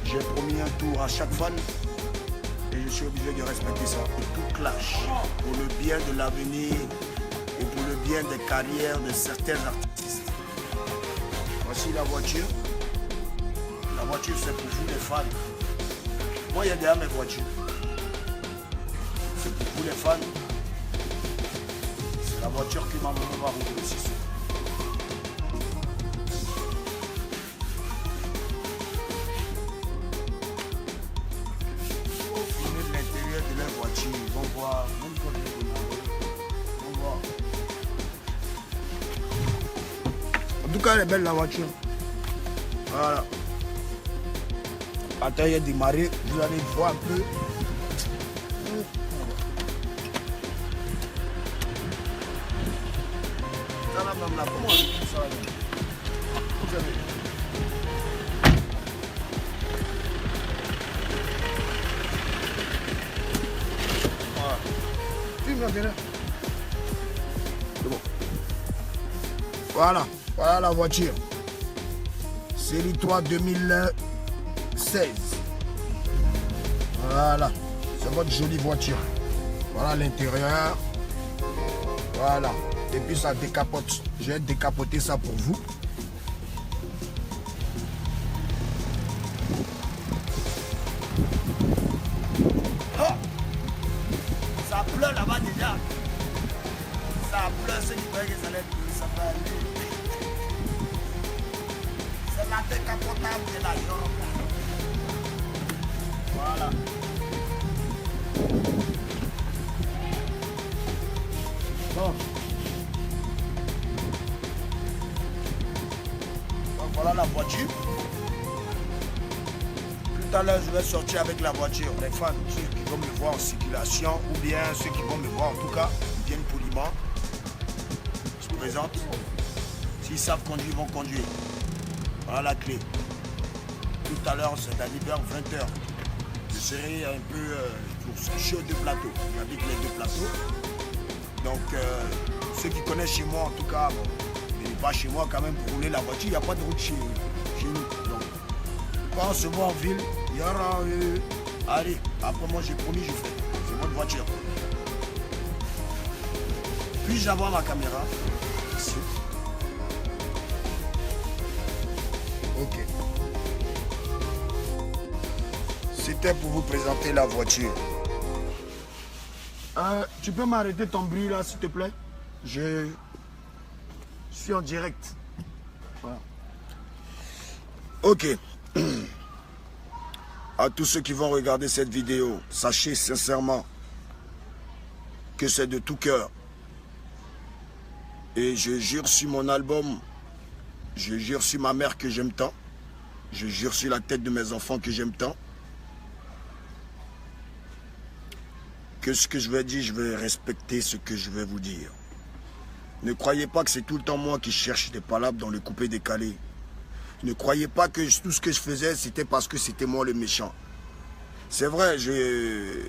J'ai promis un tour à chaque fan et je suis obligé de respecter ça. Tout clash pour le bien de l'avenir et pour le bien des carrières de certains artistes. Voici la voiture. La voiture, c'est pour vous les fans. Moi, il y a derrière mes voitures. C'est pour vous les fans. C'est la voiture que ma maman va rouler aussi. L'intérieur de leur voiture, ils vont voir. Ils vont voir. En tout cas, elle est belle la voiture. Voilà. Attends, il a démarré, vous allez voir un peu. Ça là, même là, comment on dit ça là? Vous avez. Voilà. Filme là, c'est bon. Voilà, voilà la voiture. Série 3 2016. Voilà, c'est votre jolie voiture. Voilà l'intérieur. Voilà. Et puis ça décapote. Je vais décapoter ça pour vous. Oh, ça pleut là-bas déjà. Ça pleut, ce qui veut que ça allait plus, ça va aller. C'est la décapotable de la jambe. Voilà. Bon. Donc voilà la voiture. Tout à l'heure, je vais sortir avec la voiture. Les fans, ceux qui vont me voir en circulation, ou bien ceux qui vont me voir en tout cas, ils viennent poliment. Se présentent. S'ils savent conduire, ils vont conduire. Voilà la clé. Tout à l'heure, c'est-à-dire vers 20h. Je serai un peu sur deux plateaux. J'habite les deux plateaux. Donc, ceux qui connaissent chez moi, en tout cas, bon, mais pas chez moi quand même, pour rouler la voiture, il n'y a pas de route chez nous. Donc, quand on se voit en ville, il y aura... allez, après moi j'ai promis, je fais. C'est votre voiture. Puis-je avoir ma caméra? Ici. Ok. C'était pour vous présenter la voiture. Tu peux m'arrêter ton bruit là, s'il te plaît? Je suis en direct. Voilà. Ok. À tous ceux qui vont regarder cette vidéo, sachez sincèrement que c'est de tout cœur. Et je jure sur mon album, je jure sur ma mère que j'aime tant, je jure sur la tête de mes enfants que j'aime tant, que ce que je vais dire, je vais respecter ce que je vais vous dire. Ne croyez pas que c'est tout le temps moi qui cherche des palabres dans le coupé décalé. Ne croyez pas que tout ce que je faisais, c'était parce que c'était moi le méchant. C'est vrai,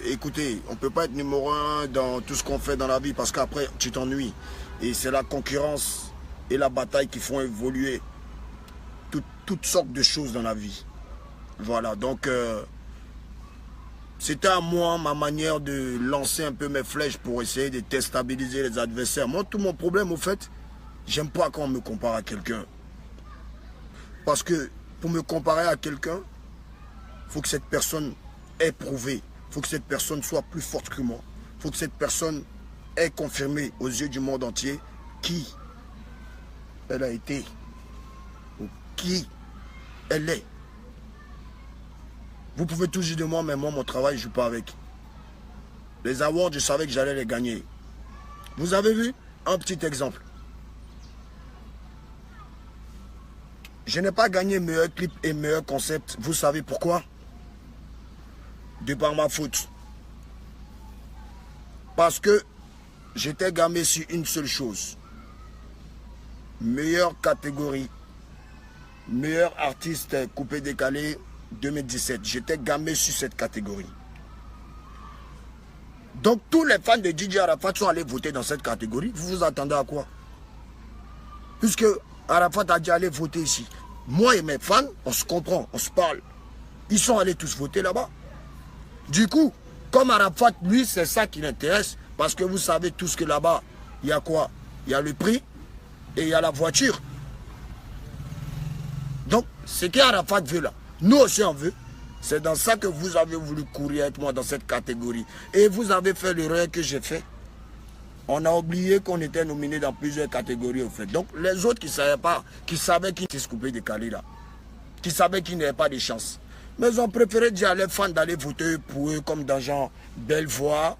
écoutez, on ne peut pas être numéro 1 dans tout ce qu'on fait dans la vie parce qu'après, tu t'ennuies. Et c'est la concurrence et la bataille qui font évoluer toutes sortes de choses dans la vie. Voilà, donc c'était à moi, ma manière de lancer un peu mes flèches pour essayer de déstabiliser les adversaires. Moi, tout mon problème, au fait, j'aime pas quand on me compare à quelqu'un. Parce que pour me comparer à quelqu'un, il faut que cette personne ait prouvé. Il faut que cette personne soit plus forte que moi. Il faut que cette personne ait confirmé aux yeux du monde entier qui elle a été ou qui elle est. Vous pouvez tout dire de moi, mais moi, mon travail, je ne joue pas avec. Les awards, je savais que j'allais les gagner. Vous avez vu? Un petit exemple. Je n'ai pas gagné meilleur clip et meilleur concept. Vous savez pourquoi? De par ma faute. Parce que j'étais gamé sur une seule chose. Meilleure catégorie. Meilleur artiste coupé décalé 2017. J'étais gamé sur cette catégorie. Donc tous les fans de DJ Arafat sont allés voter dans cette catégorie. Vous vous attendez à quoi? Puisque Arafat a dit aller voter ici. Moi et mes fans, on se comprend, on se parle. Ils sont allés tous voter là-bas. Du coup, comme Arafat, lui, c'est ça qui l'intéresse. Parce que vous savez tous que là-bas, il y a quoi? Il y a le prix et il y a la voiture. Donc, ce qu'Arafat veut là, nous aussi on veut. C'est dans ça que vous avez voulu courir avec moi dans cette catégorie. Et vous avez fait l'erreur que j'ai fait. On a oublié qu'on était nominé dans plusieurs catégories au fait. Donc, les autres qui ne savaient pas, qui savaient qu'ils étaient coupés décalés là, qui savaient qu'ils n'avaient pas de chance. Mais ils ont préféré dire à leurs fans d'aller voter pour eux comme dans genre Bellevoie.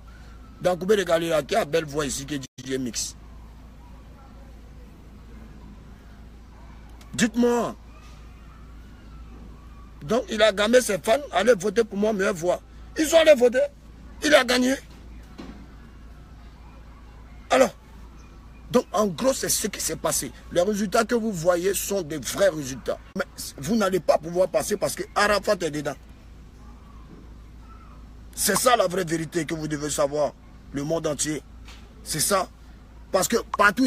Dans Coupé de Galera, qui a Bellevoie ici qui est DJ Mix. Dites-moi. Donc il a gammé ses fans, allez voter pour moi, meilleure voix. Ils sont allés voter. Il a gagné. Alors, donc en gros, c'est ce qui s'est passé. Les résultats que vous voyez sont des vrais résultats. Mais vous n'allez pas pouvoir passer parce que Arafat est dedans. C'est ça la vraie vérité que vous devez savoir. Le monde entier. C'est ça. Parce que partout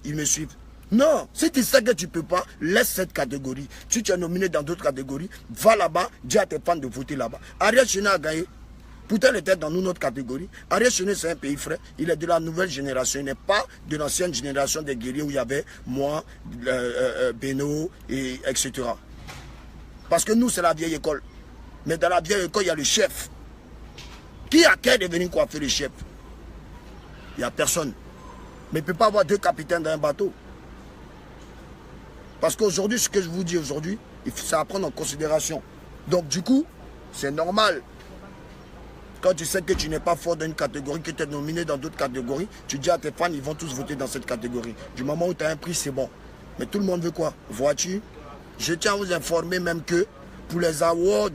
ils me suivent. Non, si tu sais que tu ne peux pas, laisse cette catégorie. Si tu es nominé dans d'autres catégories, va là-bas, dis à tes fans de voter là-bas. Ariel Cheney a gagné. Pourtant, il était dans notre catégorie. Ariel Cheney, c'est un pays frais. Il est de la nouvelle génération. Il n'est pas de l'ancienne génération des guerriers où il y avait moi, Beno, etc. Parce que nous, c'est la vieille école. Mais dans la vieille école, il y a le chef. Qui a qu'à devenir coiffer le chef? Il n'y a personne. Mais il ne peut pas avoir deux capitaines dans un bateau. Parce qu'aujourd'hui, ce que je vous dis aujourd'hui, c'est à prendre en considération. Donc du coup, c'est normal. Quand tu sais que tu n'es pas fort dans une catégorie, que tu es nominé dans d'autres catégories, tu dis à tes fans, ils vont tous voter dans cette catégorie. Du moment où tu as un prix, c'est bon. Mais tout le monde veut quoi? Voiture. Je tiens à vous informer même que pour les awards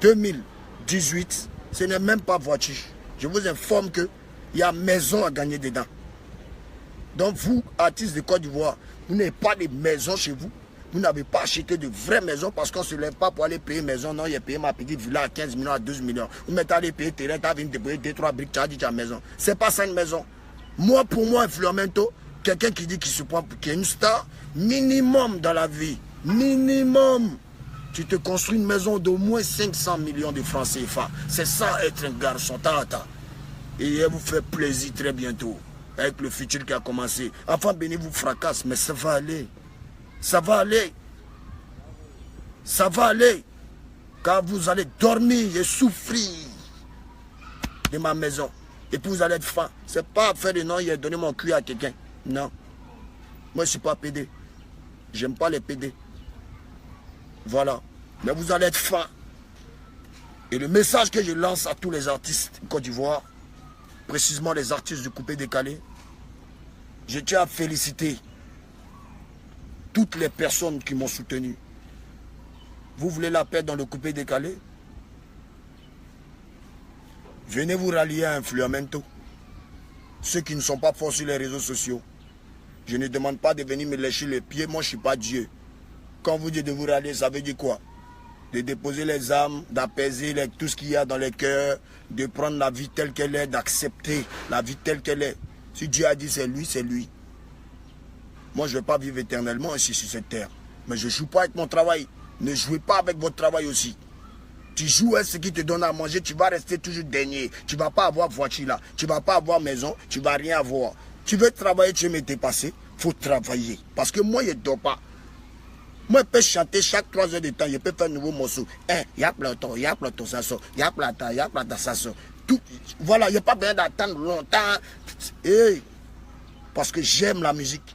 2018, ce n'est même pas voiture. Je vous informe qu'il y a maison à gagner dedans. Donc vous, artistes de Côte d'Ivoire, vous n'avez pas de maison chez vous. Vous n'avez pas acheté de vraies maisons parce qu'on ne se lève pas pour aller payer maison. Non, il a payé ma petite villa à 15 millions, à 12 millions. Vous mettez à aller payer terrain, tu as venu te payer 2-3 briques, tu as dit ta maison. Ce n'est pas ça une maison. Moi, pour moi, Influamento, quelqu'un qui dit qu'il se prend, qu'il est une star, minimum dans la vie, minimum. Tu te construis une maison d'au moins 500 millions de francs CFA. C'est ça être un garçon, tata. Et elle vous fait plaisir très bientôt. Avec le futur qui a commencé. Enfin, Béni vous fracasse, mais ça va aller. Ça va aller. Ça va aller. Car vous allez dormir et souffrir de ma maison. Et puis vous allez être faim. C'est pas faire de non, il a donné mon cul à quelqu'un. Non. Moi, je ne suis pas pédé. J'aime pas les pédés. Voilà. Mais vous allez être faim. Et le message que je lance à tous les artistes de Côte d'Ivoire, précisément les artistes du coupé décalé, je tiens à féliciter toutes les personnes qui m'ont soutenu. Vous voulez la paix dans le coupé décalé? Venez vous rallier à Influamento. Ceux qui ne sont pas forts sur les réseaux sociaux. Je ne demande pas de venir me lécher les pieds, moi je ne suis pas Dieu. Quand vous dites de vous rallier, ça veut dire quoi? De déposer les âmes, d'apaiser tout ce qu'il y a dans les cœurs, de prendre la vie telle qu'elle est, d'accepter la vie telle qu'elle est. Si Dieu a dit c'est lui, c'est lui. Moi, je ne vais pas vivre éternellement ici sur cette terre. Mais je ne joue pas avec mon travail. Ne jouez pas avec votre travail aussi. Tu joues avec ce qui te donne à manger, tu vas rester toujours dernier. Tu ne vas pas avoir voiture là, tu ne vas pas avoir maison, tu ne vas rien avoir. Tu veux travailler, tu veux me dépasser, il faut travailler. Parce que moi, je ne dors pas. Moi, je peux chanter chaque 3 heures de temps, je peux faire un nouveau morceau. Il y a Platon, ça sort. Il y a Platon, ça sort. Tout, voilà, il n'y a pas besoin d'attendre longtemps. Parce que j'aime la musique.